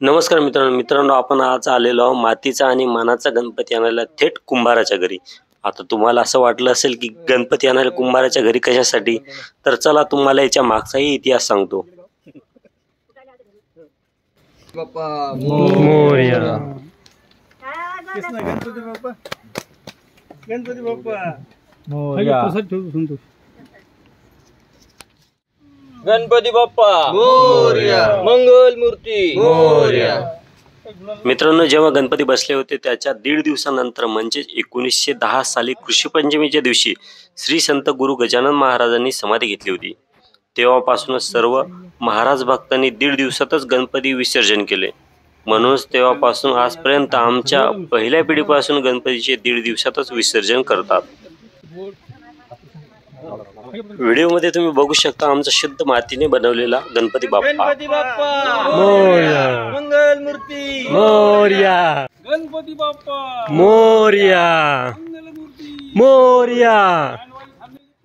नमस्कार मित्रांनो, आपण आज आलेलो आहोत मातीचा आणि मानाचा गणपती आणायला थेट कुंभाराच्या घरी। आता तुम्हाला असं वाटलं असेल की गणपती आणायला कुंभाराच्या घरी कशासाठी, तर चला तुम्हाला याच्या मागचाही इतिहास सांगतो। बाप्पा मोरया। गणपती बाप्पा मोरया। गणपती बाप्पा मोरया। मंगल मूर्ती मोरया। मित्रांनो, जेव्हा गणपती बसले होते त्याच्या 1.5 दिवसानंतर म्हणजे 1910 साली कृषी पंचमीच्या दिवशी श्री संत गुरु गजानन महाराजांनी समाधी घेतली होती। तेव्हापासूनच सर्व महाराज भक्तांनी 1.5 दिवसातच गणपती विसर्जन केले। म्हणूनच तेव्हापासून आजपर्यंत आमच्या पहिल्या पिढीपासून गणपतीचे 1.5 दिवसातच विसर्जन करतात। व्हिडिओमध्ये तुम्ही बघू शकता आमचा शुद्ध मातीने बनवलेला गणपती बाप्पा। गणपती बाप्पा मोरया। मंगल मूर्ती मोरया। गणपती बाप्पा मोरया। मोरया।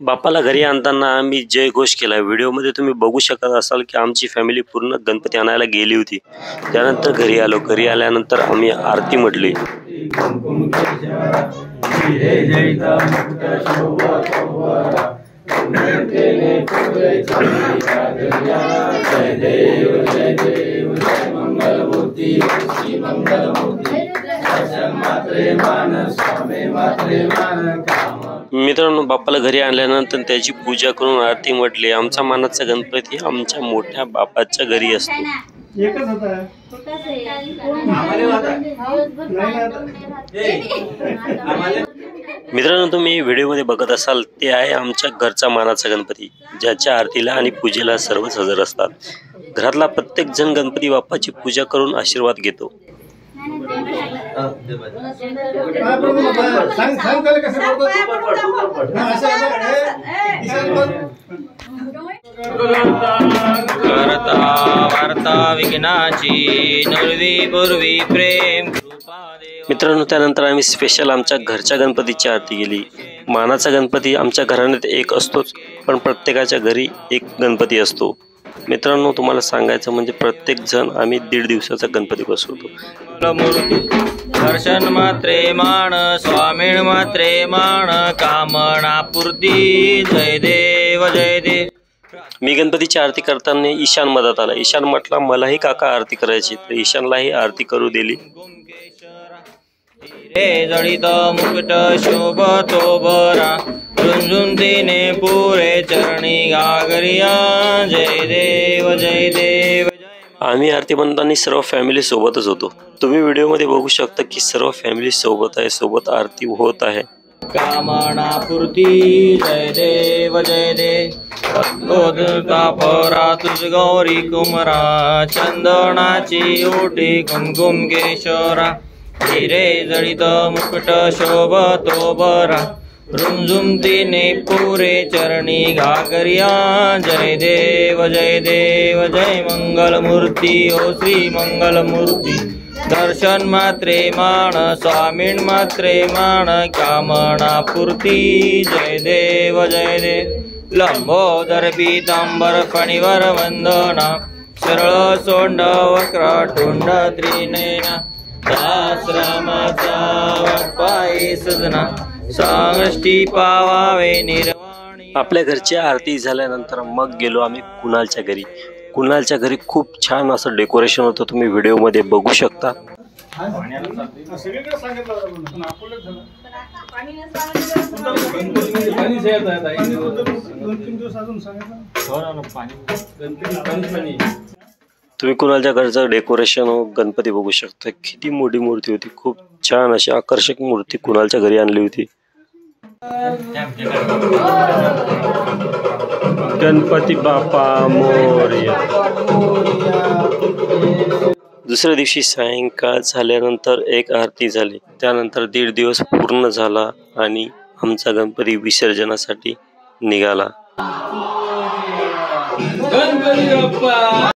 बाप्पाला घरी आणताना आम्ही जय घोष केला। व्हिडिओमध्ये तुम्ही बघू शकत असाल की आमची फॅमिली पूर्ण गणपती आणायला गेली होती। त्यानंतर घरी आलो। घरी आल्यानंतर आम्ही आरती म्हटली। मित्रांनो, बाप्पाला घरी आणल्यानंतर त्याची पूजा करून आरती म्हटली। आमचा मानाचा गणपती आमच्या मोठ्या बापाच्या घरी असतो। मित्रांनो, तुम्ही व्हिडिओमध्ये बघत असाल ते आहे आमच्या घरचा मानाचा गणपती, ज्याच्या आरतीला आणि पूजेला सर्वच हजर असतात। घरातला प्रत्येक जण गणपती बाप्पाची पूजा करून आशीर्वाद घेतो। करता वार्ता विघ्नाची नळवी पूर्वी प्रेम। मित्रांनो, त्यानंतर आम्ही स्पेशल आमच्या घरच्या गणपतीची आरती केली। मानाचा गणपती आमच्या घराण्यात एक असतोच, पण प्रत्येकाच्या घरी एक गणपती असतो। मित्रांनो, तुम्हाला सांगायचं म्हणजे प्रत्येक जण आम्ही 1.5 दिवसाचा गणपती बसवतो। दर्शन मात्रे मान स्वामीण मात्रे मान कामना पूर्ती जय देव जय देव। मी गणपतीची आरती करताना ईशान मदत आला। ईशान म्हटला मलाही काका आरती करायची, तर ईशानलाही आरती करू दिली। रे जडित मुकुट शोभतो बरा झुंझुंतीने पुरे चरणी गागरिया जय देव जय देव। आम्ही आरती म्हणताना सर्व फॅमिली सोबतच होतो। तुम्ही व्हिडिओमध्ये बघू शकता की सर्व फॅमिली सोबत आहे, सोबत आरती होत आहे। कामना पूर्ती जय देव जय देव। परा तुझ गौरी कुमरा चंदनाची ओटी कुमकुम केशरा। हिरे जडित मुकुट शोभतो बरा रुंझुमतीने पुरे चरणी घागरिया जय देव जय देव। जय मंगल मूर्ती ओ श्री मंगल मूर्ती। दर्शन मात्रे मान स्वामीण मात्रे मान कामना पूर्ती जय देव जय देव। लंबोदर पीतांबर फणीवर वंदना सरळ सोंड वक्र टुंड त्रिनयना। सहस्रमाचा पायी सजना सांगष्टी पावावे निर्वाणी। आपल्या घरची आरती झाल्यानंतर मग गेलो आम्ही कुणालच्या घरी। कुणालच्या घरी खूप छान असं डेकोरेशन होतं, तुम्ही व्हिडिओमध्ये बघू शकता। तुम्ही कुणालच्या घरचं डेकोरेशन गणपती बघू शकता। किती मोठी मूर्ती होती, खूप छान अशी आकर्षक मूर्ती कुणालच्या घरी आणली होती। गणपती बाप्पा मोरया। दुसऱ्या दिवशी सायंकाळ झाल्यानंतर एक आरती झाली। त्यानंतर 1.5 दिवस पूर्ण झाला आणि आमचा गणपती विसर्जनासाठी निघाला। गणपती बाप्पा